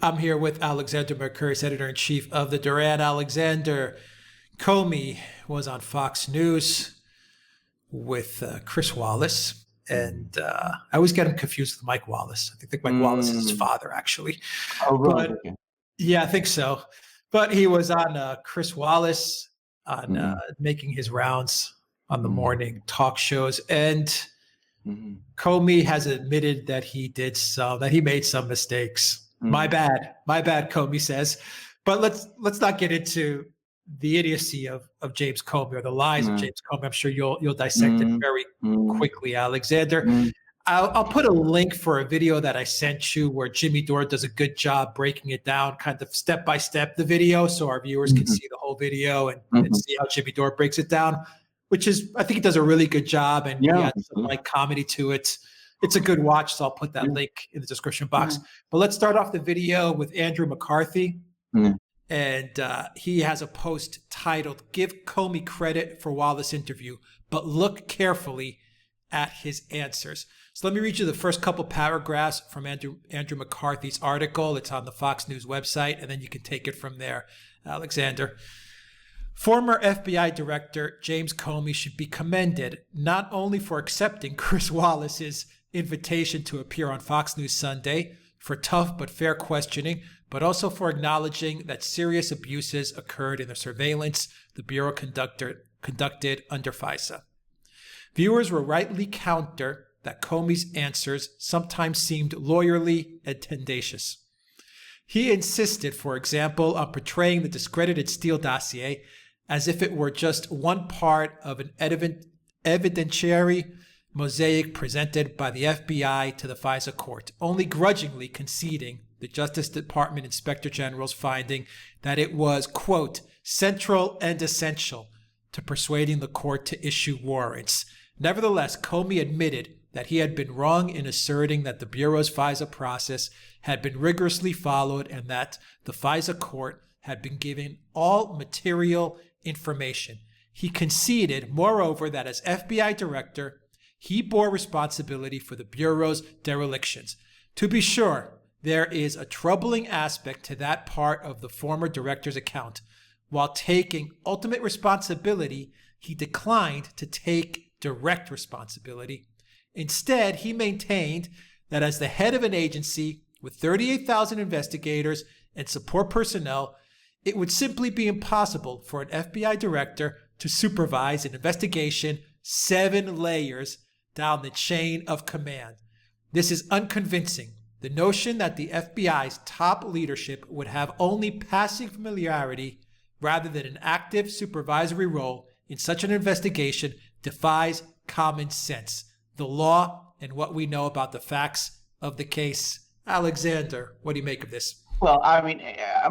I'm here with Alexander Mercouris, editor-in-chief of the Duran. Alexander, Comey was on Fox News with Chris Wallace, and I always get him confused with Mike Wallace. I think Mike Wallace is his father, actually. Oh, right. But, yeah, I think so. But he was on Chris Wallace on making his rounds on the morning talk shows, and Comey has admitted that he made some mistakes. My bad, Comey says. But let's not get into the idiocy of James Comey or the lies of James Comey. I'm sure you'll dissect it very quickly, Alexander. I'll put a link for a video that I sent you where Jimmy Dore does a good job breaking it down, kind of step by step, the video, so our viewers can see the whole video and see how Jimmy Dore breaks it down, which is, I think he does a really good job, and he adds some light comedy to it. It's a good watch, so I'll put that link in the description box. But let's start off the video with Andrew McCarthy. And he has a post titled, "Give Comey Credit for Wallace Interview, but look carefully at his answers." So let me read you the first couple paragraphs from Andrew McCarthy's article. It's on the Fox News website, and then you can take it from there, Alexander. Former FBI Director James Comey should be commended not only for accepting Chris Wallace's invitation to appear on Fox News Sunday for tough but fair questioning, but also for acknowledging that serious abuses occurred in the surveillance the Bureau conducted under FISA. Viewers will rightly counter that Comey's answers sometimes seemed lawyerly and tendacious. He insisted, for example, on portraying the discredited Steele dossier as if it were just one part of an evidentiary mosaic presented by the FBI to the FISA court, only grudgingly conceding the Justice Department Inspector General's finding that it was, quote, central and essential to persuading the court to issue warrants. Nevertheless, Comey admitted that he had been wrong in asserting that the Bureau's FISA process had been rigorously followed and that the FISA court had been given all material information. He conceded, moreover, that as FBI director, he bore responsibility for the Bureau's derelictions. To be sure, there is a troubling aspect to that part of the former director's account. While taking ultimate responsibility, he declined to take direct responsibility. Instead, he maintained that as the head of an agency with 38,000 investigators and support personnel, it would simply be impossible for an FBI director to supervise an investigation 7 layers down the chain of command. This is unconvincing. The notion that the FBI's top leadership would have only passing familiarity rather than an active supervisory role in such an investigation defies common sense, the law, and what we know about the facts of the case. Alexander, what do you make of this? Well, I mean,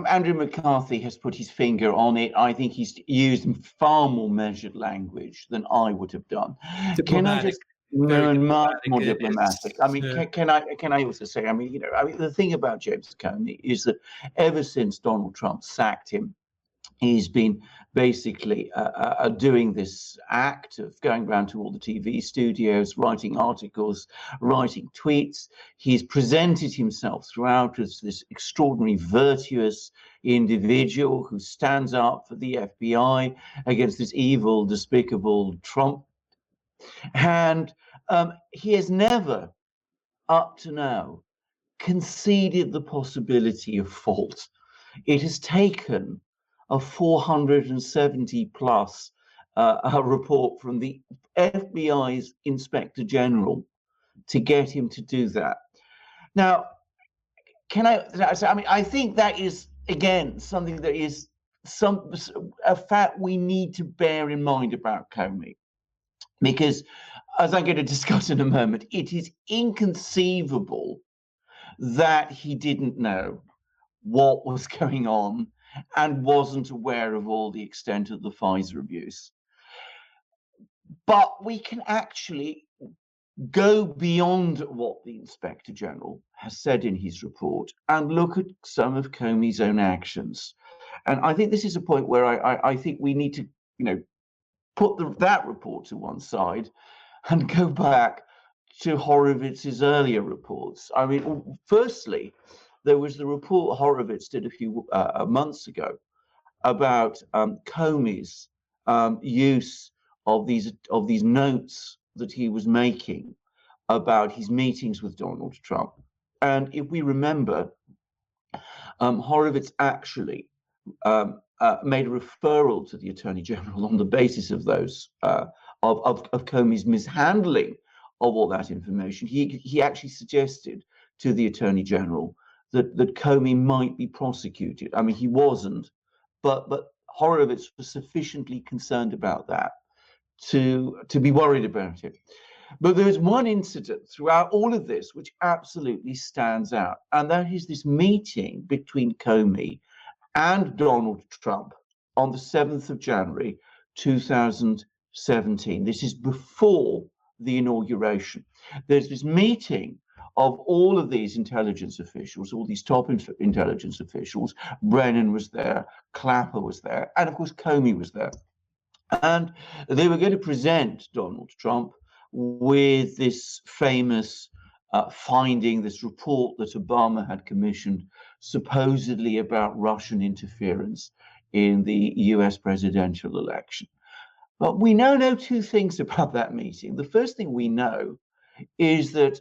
Andrew McCarthy has put his finger on it. I think he's used far more measured language than I would have done. Diplomatic. Much more diplomatic. I mean, can I also say, the thing about James Comey is that ever since Donald Trump sacked him, he's been basically doing this act of going around to all the TV studios, writing articles, writing tweets. He's presented himself throughout as this extraordinary virtuous individual who stands up for the FBI against this evil, despicable Trump. And he has never, up to now, conceded the possibility of fault. It has taken a 470 plus a report from the FBI's Inspector General to get him to do that. Now, I think that is, again, something that is a fact we need to bear in mind about Comey. Because, as I'm going to discuss in a moment, it is inconceivable that he didn't know what was going on and wasn't aware of all the extent of the FISA abuse. But we can actually go beyond what the Inspector General has said in his report and look at some of Comey's own actions. And I think this is a point where I think we need to, put that report to one side and go back to Horowitz's earlier reports. I mean, firstly, there was the report Horowitz did a few months ago about Comey's use of these notes that he was making about his meetings with Donald Trump. And if we remember, Horowitz actually made a referral to the Attorney General on the basis of those of Comey's mishandling of all that information. He actually suggested to the Attorney General that Comey might be prosecuted. I mean, he wasn't, but Horowitz was sufficiently concerned about that to be worried about it. But there is one incident throughout all of this which absolutely stands out, and that is this meeting between Comey and Donald Trump on the 7th of January 2017. This is before the inauguration. There's this meeting of all of these intelligence officials, all these top intelligence officials. Brennan was there, Clapper was there, and of course Comey was there. And they were going to present Donald Trump with this famous finding, this report that Obama had commissioned, supposedly about Russian interference in the US presidential election. But we know two things about that meeting. The first thing we know is that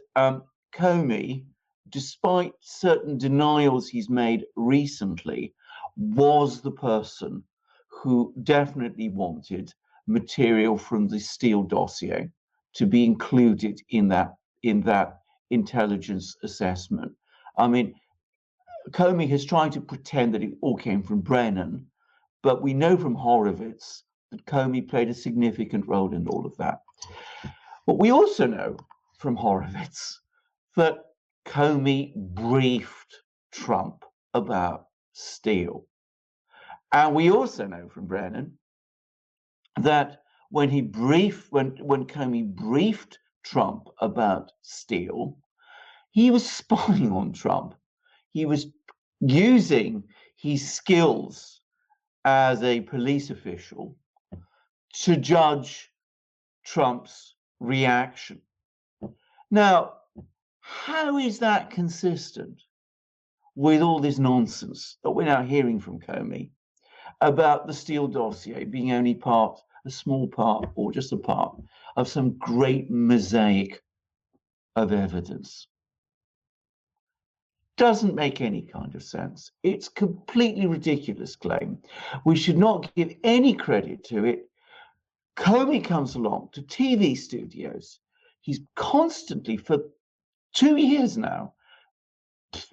Comey, despite certain denials he's made recently, was the person who definitely wanted material from the Steele dossier to be included in that intelligence assessment. I mean, Comey has tried to pretend that it all came from Brennan, but we know from Horowitz that Comey played a significant role in all of that. But we also know from Horowitz that Comey briefed Trump about Steele. And we also know from Brennan that when Comey briefed Trump about Steele, he was spying on Trump. He was using his skills as a police official to judge Trump's reaction. Now, how is that consistent with all this nonsense that we're now hearing from Comey about the Steele dossier being only a small part, or just a part of some great mosaic of evidence? Doesn't make any kind of sense. It's completely ridiculous claim. We should not give any credit to it. Comey comes along to TV studios. He's constantly, for 2 years now,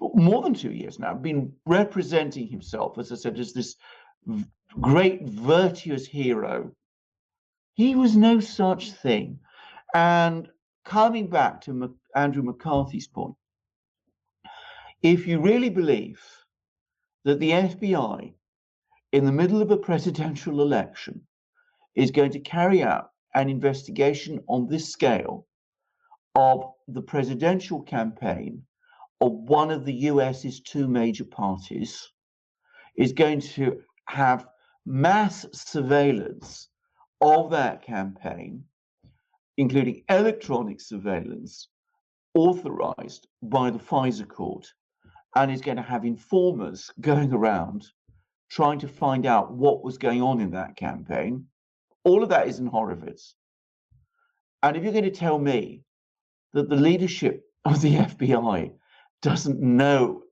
more than 2 years now, been representing himself, as I said, as this great virtuous hero. He was no such thing. And coming back to Andrew McCarthy's point, if you really believe that the FBI, in the middle of a presidential election, is going to carry out an investigation on this scale of the presidential campaign of one of the US's two major parties, is going to have mass surveillance of that campaign, including electronic surveillance authorized by the FISA court, and is going to have informers going around trying to find out what was going on in that campaign. All of that is in Horowitz. And if you're going to tell me that the leadership of the FBI doesn't know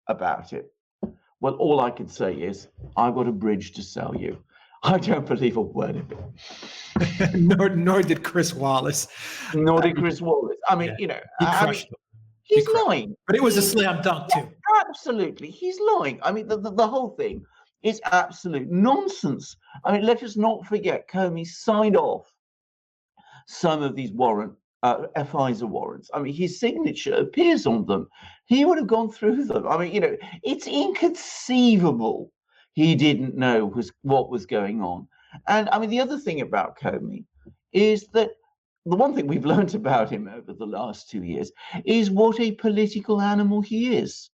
about it, well, all I can say is, I've got a bridge to sell you. I don't believe a word of it. nor did Chris Wallace. Nor did Chris Wallace. I mean, He crushed him. He's lying. But it was a slam dunk, too. Absolutely. He's lying. I mean, the whole thing is absolute nonsense. I mean, let us not forget, Comey signed off some of these FISA warrants. I mean, his signature appears on them. He would have gone through them. I mean, it's inconceivable he didn't know what was going on. And I mean, the other thing about Comey is that the one thing we've learned about him over the last 2 years is what a political animal he is.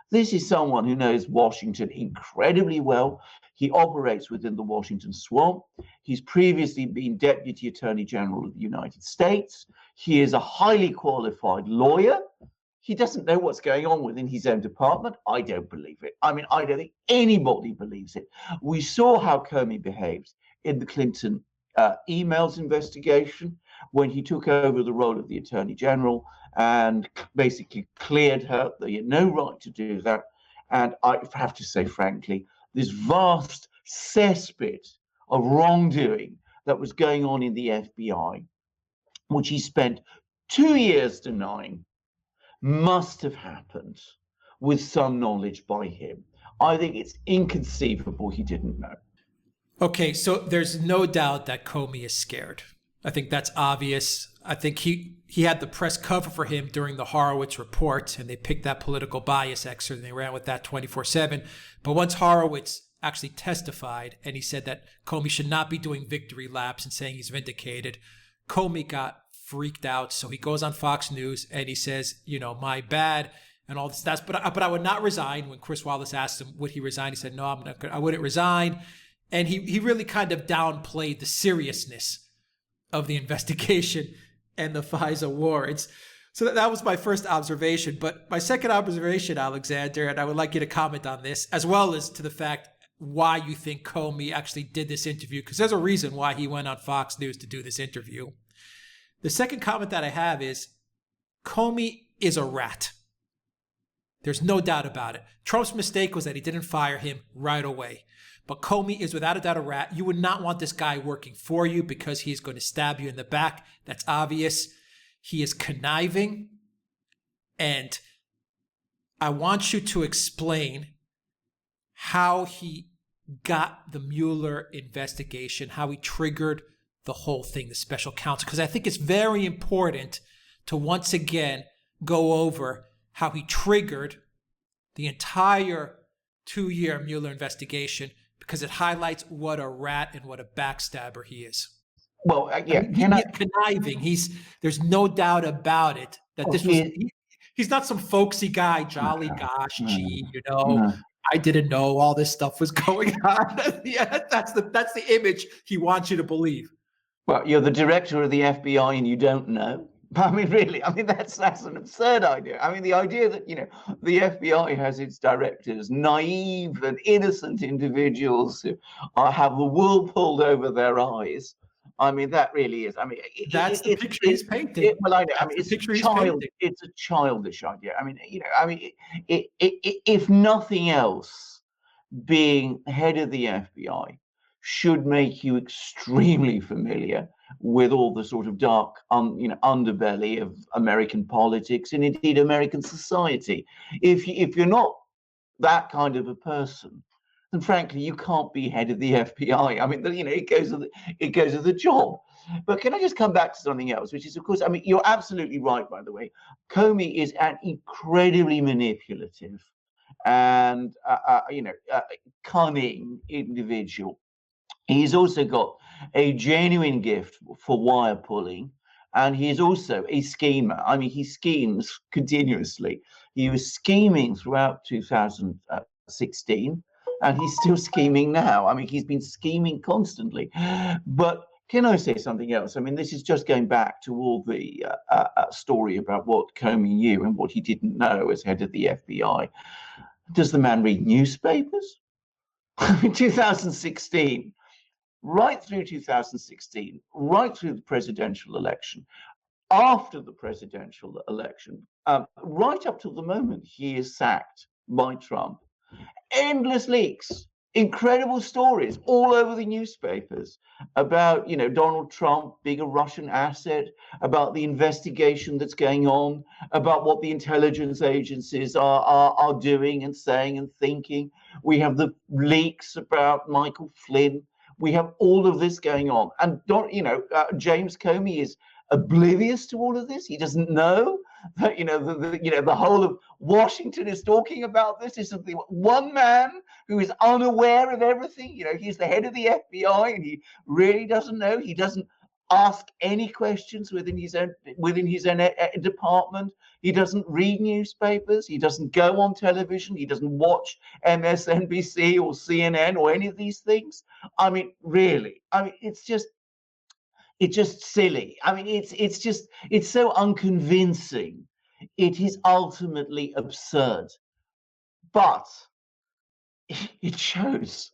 This is someone who knows Washington incredibly well. He operates within the Washington swamp. He's previously been Deputy Attorney General of the United States. He is a highly qualified lawyer. he doesn't know what's going on within his own department. I don't believe it. I mean, I don't think anybody believes it. We saw how Comey behaved in the Clinton emails investigation when he took over the role of the Attorney General and basically cleared her. They had no right to do that. And I have to say, frankly, this vast cesspit of wrongdoing that was going on in the FBI, which he spent 2 years denying, must have happened with some knowledge by him. I think it's inconceivable he didn't know. Okay, so there's no doubt that Comey is scared. I think that's obvious. I think he had the press cover for him during the Horowitz report, and they picked that political bias excerpt and they ran with that 24/7. But once Horowitz actually testified and he said that Comey should not be doing victory laps and saying he's vindicated, Comey got freaked out. So he goes on Fox News and he says, my bad and all this. But I would not resign. When Chris Wallace asked him, would he resign? He said, no, I wouldn't resign. And he really kind of downplayed the seriousness of the investigation and the FISA warrants. So that was my first observation. But my second observation, Alexander, and I would like you to comment on this, as well as to the fact why you think Comey actually did this interview, because there's a reason why he went on Fox News to do this interview. The second comment that I have is Comey is a rat. There's no doubt about it. Trump's mistake was that he didn't fire him right away. But Comey is without a doubt a rat. You would not want this guy working for you because he's going to stab you in the back. That's obvious. He is conniving. And I want you to explain how he got the Mueller investigation, how he triggered the whole thing, the special counsel, because I think it's very important to once again go over how he triggered the entire 2-year Mueller investigation, because it highlights what a rat and what a backstabber he is. Well, yeah, he's conniving. There's no doubt about it that this was. He's not some folksy guy, jolly gosh, gee, I didn't know all this stuff was going on. Yeah, that's the image he wants you to believe. Well, you're the director of the FBI and you don't know. I mean, really, that's an absurd idea. I mean, the idea that, the FBI has its directors, naive and innocent individuals who have the wool pulled over their eyes. I mean, that really is. I mean, that's the picture he's painting. Well, I know. I mean, it's a childish idea. I mean, if nothing else, being head of the FBI should make you extremely familiar with all the sort of dark, underbelly of American politics and indeed American society. If you're not that kind of a person, then frankly you can't be head of the FBI. I mean, it goes with the job. But can I just come back to something else, which is, of course, I mean, you're absolutely right, by the way. Comey is an incredibly manipulative and cunning individual. He's also got a genuine gift for wire pulling, and he is also a schemer. I mean, he schemes continuously. He was scheming throughout 2016, and he's still scheming now. I mean, he's been scheming constantly. But can I say something else? I mean, this is just going back to all the story about what Comey knew and what he didn't know as head of the FBI. Does the man read newspapers? In 2016, right through 2016, right through the presidential election, after the presidential election, right up to the moment he is sacked by Trump, endless leaks, incredible stories all over the newspapers about, Donald Trump being a Russian asset, about the investigation that's going on, about what the intelligence agencies are doing and saying and thinking. We have the leaks about Michael Flynn. We have all of this going on, and James Comey is oblivious to all of this. He doesn't know that the whole of Washington is talking about this. Is something one man who is unaware of everything. He's the head of the FBI, and he really doesn't know. He doesn't ask any questions within his own department. He doesn't read newspapers. He doesn't go on television. He doesn't watch MSNBC or CNN or any of these things. I mean, really. I mean, it's just silly. I mean, it's so unconvincing. it is ultimately absurd. But it shows,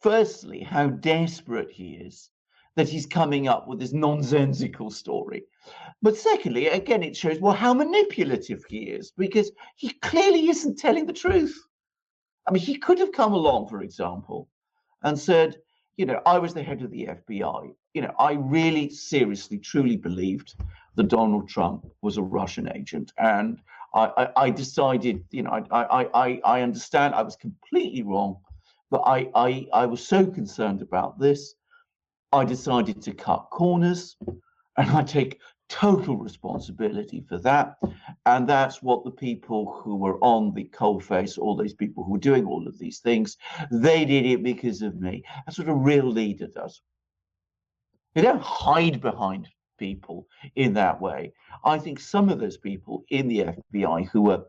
firstly, how desperate he is, that he's coming up with this nonsensical story. But secondly, again, it shows, well, how manipulative he is, because he clearly isn't telling the truth. I mean, he could have come along, for example, and said, I was the head of the FBI. I really seriously, truly believed that Donald Trump was a Russian agent. And I decided, I understand I was completely wrong, but I was so concerned about this, I decided to cut corners, and I take total responsibility for that. And that's what the people who were on the coalface, all those people who were doing all of these things, they did it because of me. That's what a real leader does. They don't hide behind people in that way. I think some of those people in the FBI who were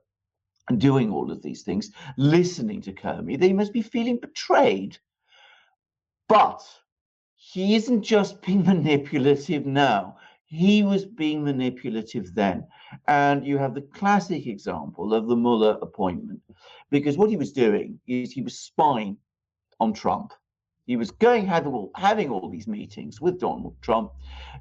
doing all of these things, listening to Comey, they must be feeling betrayed. But he isn't just being manipulative now. He was being manipulative then. And you have the classic example of the Mueller appointment, because what he was doing is he was spying on Trump. He was having all these meetings with Donald Trump.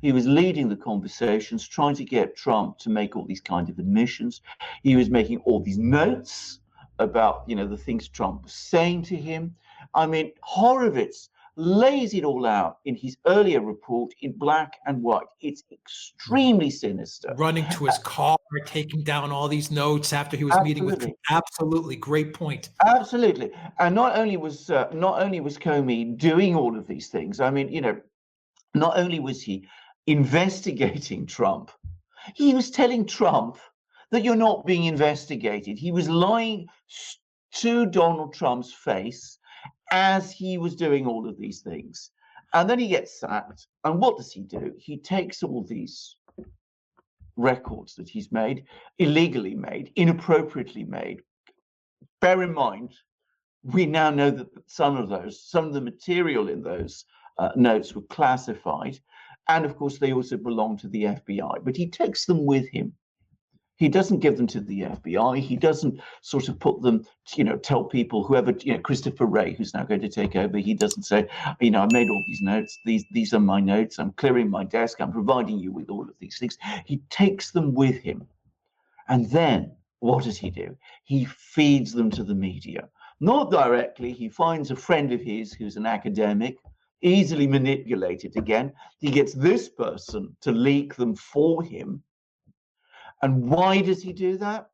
He was leading the conversations, trying to get Trump to make all these kind of admissions. He was making all these notes about, the things Trump was saying to him. I mean, Horowitz lays it all out in his earlier report in black and white. It's extremely sinister. Running to his car, taking down all these notes after he was meeting with Trump. Absolutely, great point. Absolutely, and not only was Comey doing all of these things. I mean, not only was he investigating Trump, he was telling Trump that you're not being investigated. He was lying to Donald Trump's face as he was doing all of these things. And then he gets sacked. And what does he do? He takes all these records that he's made, illegally made, inappropriately made. Bear in mind, we now know that some of the material in those notes were classified. And of course, they also belong to the FBI. But he takes them with him. He doesn't give them to the FBI. He doesn't sort of put them, tell people, whoever, Christoforou, who's now going to take over, he doesn't say, I made all these notes. These are my notes. I'm clearing my desk. I'm providing you with all of these things. He takes them with him. And then what does he do? He feeds them to the media. Not directly. He finds a friend of his who's an academic, easily manipulated again. He gets this person to leak them for him. And why does he do that?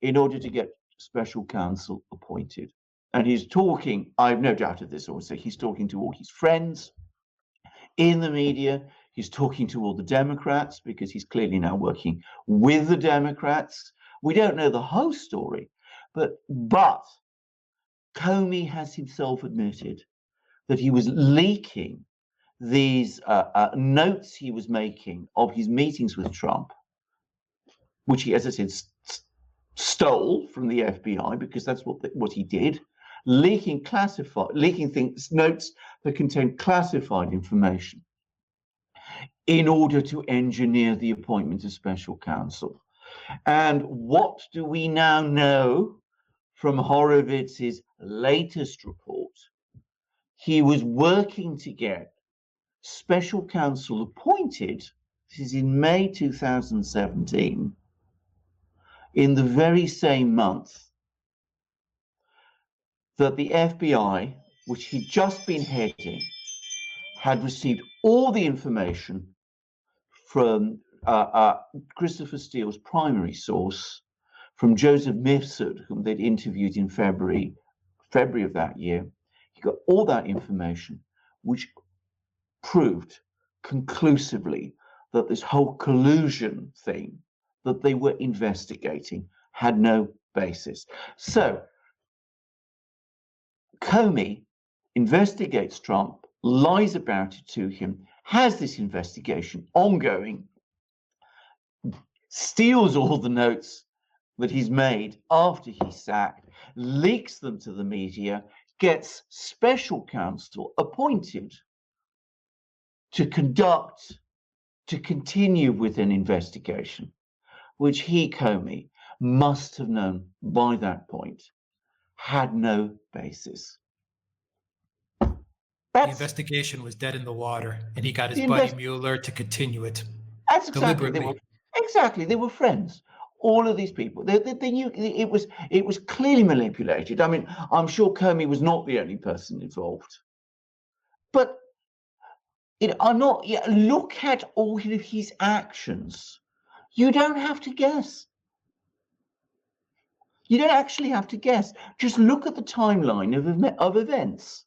In order to get special counsel appointed. And he's talking, I have no doubt of this also, he's talking to all his friends in the media. He's talking to all the Democrats, because he's clearly now working with the Democrats. We don't know the whole story, but Comey has himself admitted that he was leaking these notes he was making of his meetings with Trump, which he, as I said, stole from the FBI, because that's what he did, leaking things, notes that contain classified information in order to engineer the appointment of special counsel. And what do we now know from Horowitz's latest report? He was working to get special counsel appointed, this is in May 2017, in the very same month that the FBI, which he'd just been heading, had received all the information from Christopher Steele's primary source, from Joseph Mifsud, whom they'd interviewed in February of that year. He got all that information, which proved conclusively that this whole collusion thing that they were investigating had no basis. So Comey investigates Trump, lies about it to him, has this investigation ongoing, steals all the notes that he's made after he's sacked, leaks them to the media, gets special counsel appointed to continue with an investigation. which he, Comey, must have known by that point had no basis. The investigation was dead in the water, and he got his buddy Mueller to continue it. That's exactly. They were friends. All of these people, they knew it was clearly manipulated. I mean, I'm sure Comey was not the only person involved, but I'm not. Look at all of his actions. You don't have to guess. You don't actually have to guess. Just look at the timeline of events.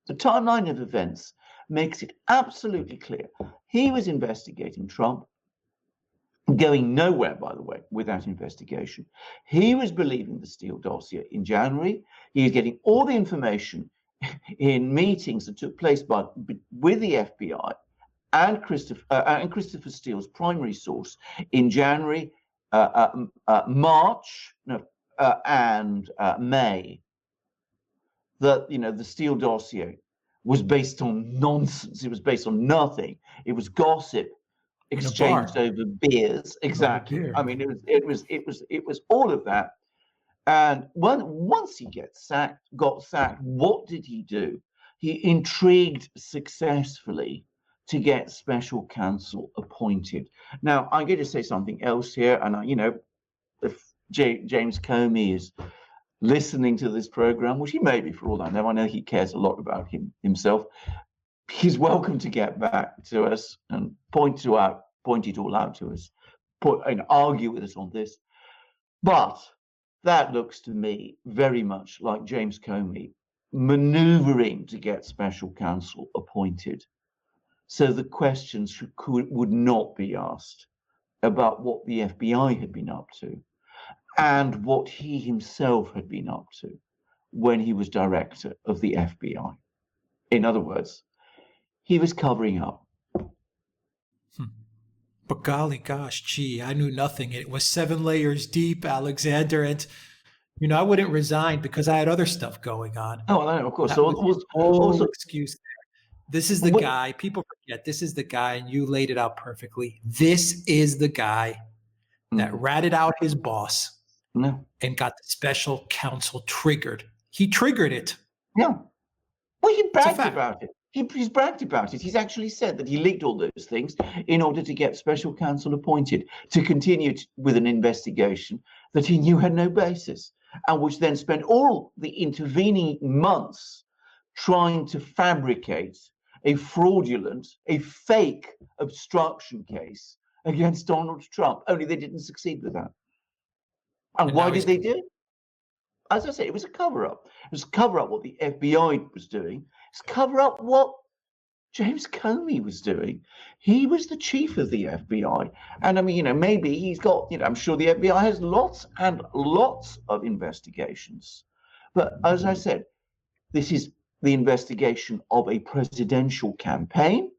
The timeline of events makes it absolutely clear. He was investigating Trump, going nowhere, by the way, without investigation. He was believing the Steele dossier in January. He was getting all the information in meetings that took place with the FBI and Christopher Steele's primary source in January, March, and May. That the Steele dossier was based on nonsense. It was based on nothing. It was gossip exchanged over beers. Exactly. I mean, it was all of that. And once he got sacked, what did he do? He intrigued successfully to get special counsel appointed. Now, I'm going to say something else here, and if James Comey is listening to this program, which he may be for all I know he cares a lot about himself. He's welcome to get back to us and point it all out to us, argue with us on this. But that looks to me very much like James Comey maneuvering to get special counsel appointed, so the questions would not be asked about what the FBI had been up to and what he himself had been up to when he was director of the FBI. In other words, he was covering up. But golly gosh, gee, I knew nothing. It was 7 layers deep, Alexander. And, I wouldn't resign because I had other stuff going on. Oh, no, of course. That was also excuse there. This is the guy. People forget this is the guy, and you laid it out perfectly. This is the guy that ratted out his boss. No. And got the special counsel triggered. He triggered it. No. Well, he bragged about it. He's bragged about it. He's actually said that he leaked all those things in order to get special counsel appointed to continue with an investigation that he knew had no basis, and which then spent all the intervening months trying to fabricate a fake obstruction case against Donald Trump. Only they didn't succeed with that. And why did they do it? As I say, it was a cover-up. It was a cover-up what the FBI was doing. It's cover-up what James Comey was doing. He was the chief of the FBI. And I mean, maybe he's got, I'm sure the FBI has lots and lots of investigations. But as I said, this is the investigation of a presidential campaign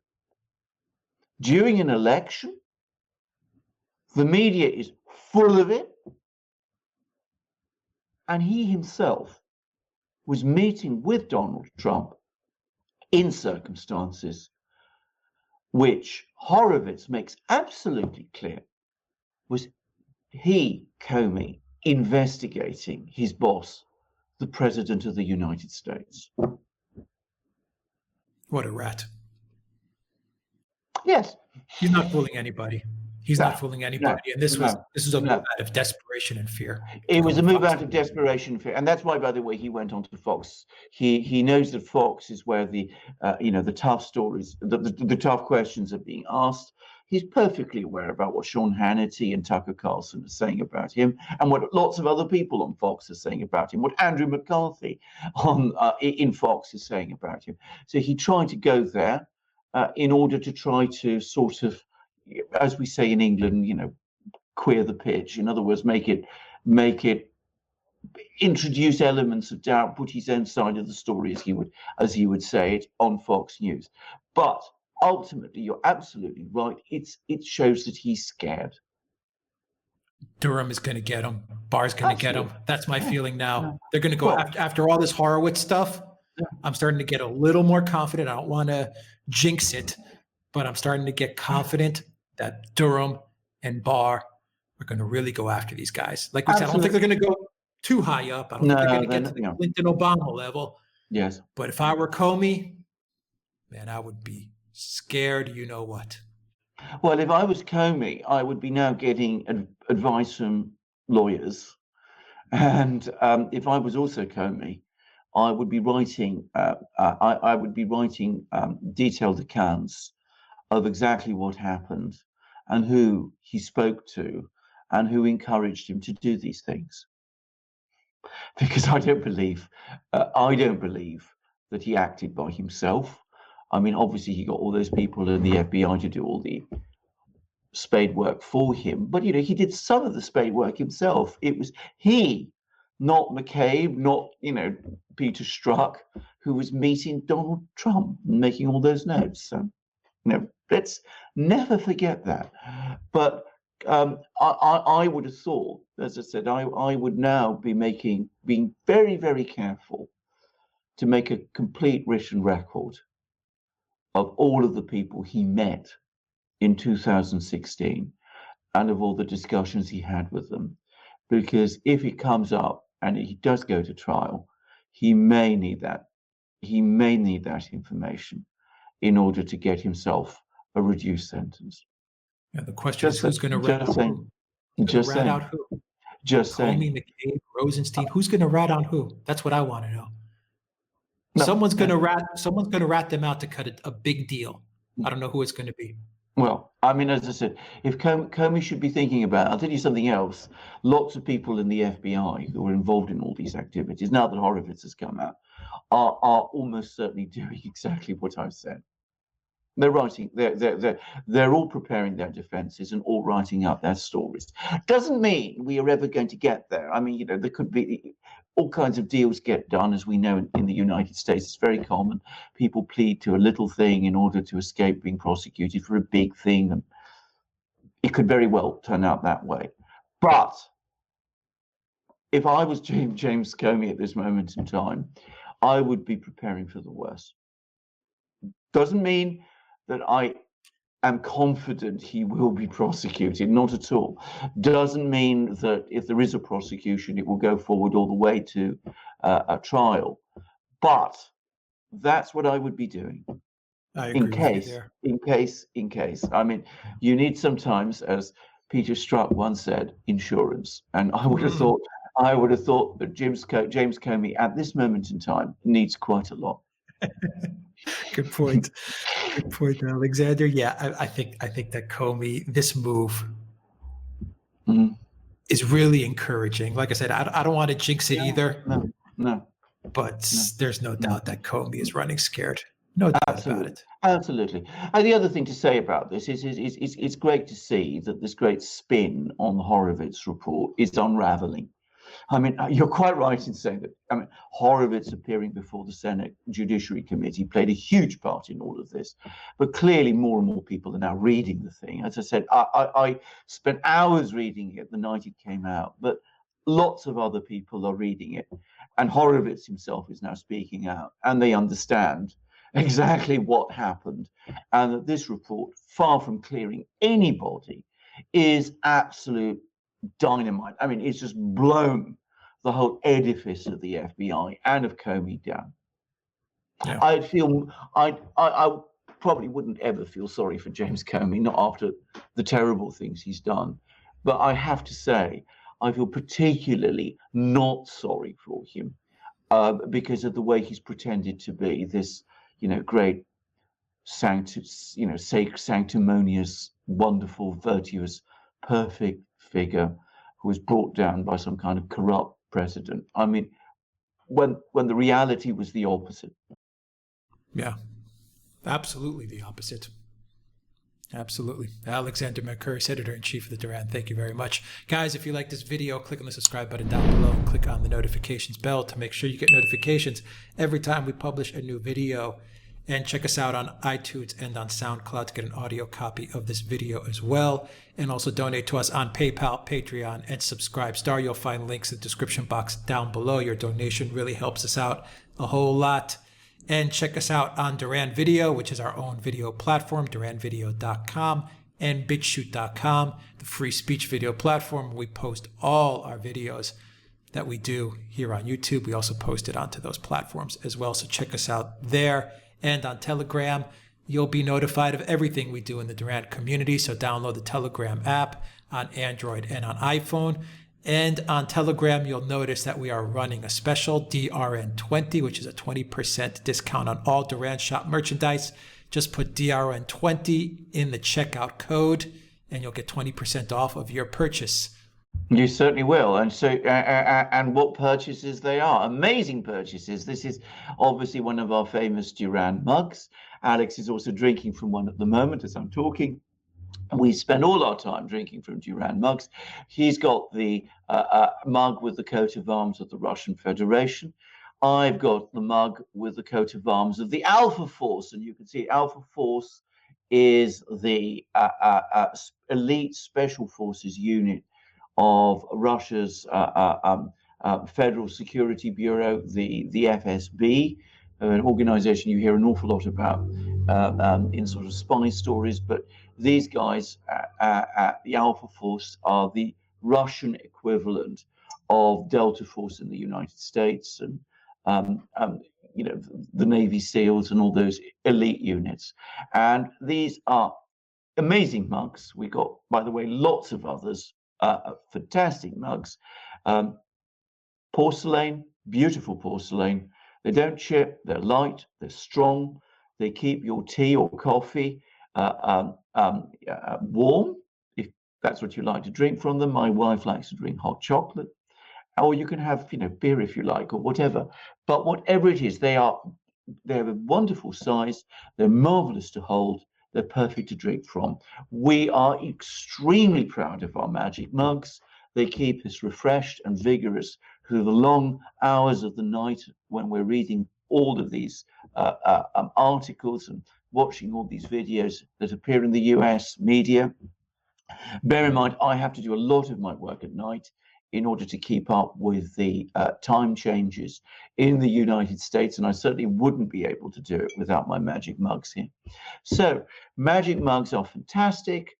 during an election. The media is full of it. And he himself was meeting with Donald Trump in circumstances which Horowitz makes absolutely clear was he, Comey, investigating his boss, the President of the United States. What a rat. Yes. He's not fooling anybody. He's not fooling anybody. And this was a move out of desperation and fear. It was a move out of desperation and fear. And that's why, by the way, he went on to Fox. He knows that Fox is where the tough stories, the tough questions are being asked. He's perfectly aware about what Sean Hannity and Tucker Carlson are saying about him, and what lots of other people on Fox are saying about him, what Andrew McCarthy in Fox is saying about him. So he tried to go there in order to try to sort of, as we say in England, queer the pitch. In other words, make it, introduce elements of doubt, put his own side of the story, as he would say it, on Fox News. But ultimately, you're absolutely right. It shows that he's scared. Durham is going to get him. Barr's going to get him. That's my feeling now. They're going to go after all this Horowitz stuff. I'm starting to get a little more confident. I don't want to jinx it, but I'm starting to get confident that Durham and Barr are going to really go after these guys. Like we said, I don't think they're going to go too high up. I don't think they're going to get to the Clinton-Obama level. Yes. But if I were Comey, man, I would be scared. You know what? Well, if I was Comey, I would be now getting advice from lawyers. And if I was also Comey, I would be writing detailed accounts of exactly what happened and who he spoke to and who encouraged him to do these things. Because I don't believe that he acted by himself. I mean, obviously he got all those people in the FBI to do all the spade work for him, but he did some of the spade work himself. It was he, not McCabe, not Peter Strzok, who was meeting Donald Trump and making all those notes. So, let's never forget that. But I would have thought, as I said, I would now be being very, very careful to make a complete written record of all of the people he met in 2016 and of all the discussions he had with them. Because if it comes up and he does go to trial, he may need that. He may need that information in order to get himself a reduced sentence. Yeah, the question is who's going to rat out who? Just saying. Comey, McCabe, Rosenstein. Who's going to rat on who? That's what I want to know. Someone's going to rat them out to cut a big deal. I don't know who it's going to be. Well, I mean, as I said, if Comey should be thinking about, I'll tell you something else. Lots of people in the FBI who are involved in all these activities, now that Horowitz has come out, are almost certainly doing exactly what I've said. They're writing, they're all preparing their defenses and all writing out their stories. Doesn't mean we are ever going to get there. I mean, there could be all kinds of deals get done, as we know in the United States. It's very common. People plead to a little thing in order to escape being prosecuted for a big thing. And it could very well turn out that way. But if I was James Comey at this moment in time, I would be preparing for the worst. Doesn't mean that I am confident he will be prosecuted, not at all. Doesn't mean that if there is a prosecution, it will go forward all the way to a trial. But that's what I would be doing. I agree in case. I mean, you need sometimes, as Peter Strzok once said, insurance. And I would have thought that James Comey at this moment in time needs quite a lot. Good point. Good point, Alexander. Yeah, I think that Comey, this move is really encouraging. Like I said, I don't want to jinx it either. No. But there's no doubt that Comey is running scared. No doubt about it. Absolutely. And the other thing to say about this is it's great to see that this great spin on the Horowitz report is unraveling. I mean, you're quite right in saying that. I mean, Horowitz appearing before the Senate Judiciary Committee played a huge part in all of this. But clearly, more and more people are now reading the thing. As I said, I spent hours reading it the night it came out, but lots of other people are reading it. And Horowitz himself is now speaking out, and they understand exactly what happened. And that this report, far from clearing anybody, is absolute dynamite. I mean, it's just blown the whole edifice of the FBI and of Comey down. Yeah. I probably wouldn't ever feel sorry for James Comey, not after the terrible things he's done. But I have to say, I feel particularly not sorry for him because of the way he's pretended to be this, great sanctimonious, wonderful, virtuous, perfect figure who was brought down by some kind of corrupt president. I mean, when the reality was the opposite. Yeah, absolutely the opposite. Absolutely. Alexander Mercouris, editor-in-chief of the Duran. Thank you very much. Guys, if you like this video, click on the subscribe button down below and click on the notifications bell to make sure you get notifications every time we publish a new video. And check us out on iTunes and on Soundcloud to get an audio copy of this video as well. And also donate to us on PayPal, Patreon, and Subscribestar. You'll find links in the description box down below. Your donation really helps us out a whole lot. And check us out on Duran Video, which is our own video platform, duranvideo.com. and bigshoot.com, the free speech video platform. We post all our videos that we do here on YouTube. We also post it onto those platforms as well. So check us out there, and on Telegram. You'll be notified of everything we do in the Duran community. So download the Telegram app on Android and on iPhone. And on Telegram, you'll notice that we are running a special DRN20, which is a 20% discount on all Duran shop merchandise. Just put DRN20 in the checkout code and you'll get 20% off of your purchase. You certainly will. And so, and what purchases they are. Amazing purchases. This is obviously one of our famous Duran mugs. Alex is also drinking from one at the moment as I'm talking. We spend all our time drinking from Duran mugs. He's got the mug with the coat of arms of the Russian Federation. I've got the mug with the coat of arms of the Alpha Force. And you can see Alpha Force is the elite special forces unit of Russia's Federal Security Bureau, the FSB, an organization you hear an awful lot about in sort of spy stories. But these guys at the Alpha Force are the Russian equivalent of Delta Force in the United States, and you know, the Navy SEALs and all those elite units. And these are amazing mugs. We got, by the way, lots of others. Fantastic mugs, porcelain, beautiful porcelain. They don't chip, they're light, they're strong, they keep your tea or coffee warm, if that's what you like to drink from them. My wife likes to drink hot chocolate, or you can have, you know, beer if you like, or whatever. But whatever it is, they have a wonderful size, they're marvelous to hold, they're perfect to drink from. We are extremely proud of our magic mugs. They keep us refreshed and vigorous through the long hours of the night when we're reading all of these articles and watching all these videos that appear in the US media. Bear in mind, I have to do a lot of my work at night in order to keep up with the time changes in the United States, and I certainly wouldn't be able to do it without my magic mugs here. So magic mugs are fantastic.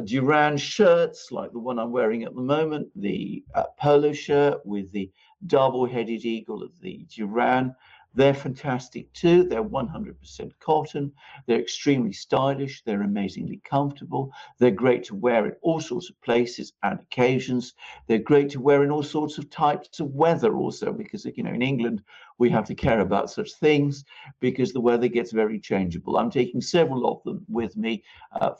Duran shirts, like the one I'm wearing at the moment, the polo shirt with the double-headed eagle of the Duran, they're fantastic too. They're 100% cotton. They're extremely stylish. They're amazingly comfortable. They're great to wear in all sorts of places and occasions. They're great to wear in all sorts of types of weather also, because, you know, in England, we have to care about such things because the weather gets very changeable. I'm taking several of them with me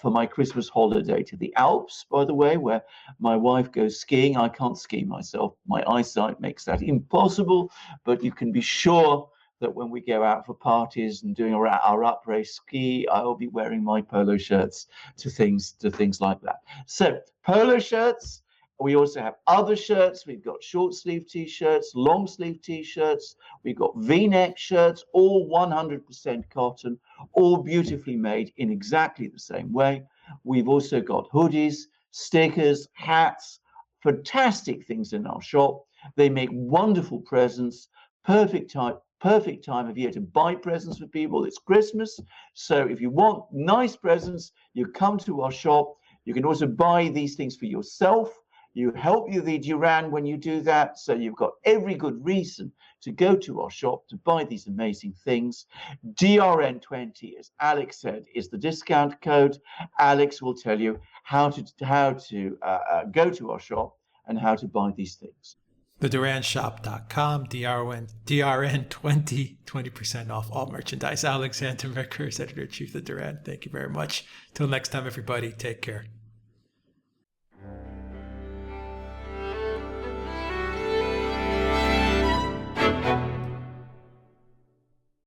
for my Christmas holiday to the Alps, by the way, where my wife goes skiing. I can't ski myself. My eyesight makes that impossible, but you can be sure that when we go out for parties and doing our après ski, I'll be wearing my polo shirts to things like that. So polo shirts. We also have other shirts. We've got short sleeve t-shirts, long sleeve t-shirts. We've got V-neck shirts, all 100% cotton, all beautifully made in exactly the same way. We've also got hoodies, stickers, hats, fantastic things in our shop. They make wonderful presents, perfect time of year to buy presents for people. It's Christmas, so if you want nice presents, you come to our shop. You can also buy these things for yourself. You help the Duran when you do that, so you've got every good reason to go to our shop to buy these amazing things. DRN20, as Alex said, is the discount code. Alex will tell you how to go to our shop and how to buy these things. TheDuranShop.com, DRN20, 20% off all merchandise. Alexander Mercouris, Editor-in-Chief of Duran. Thank you very much. Till next time, everybody, take care.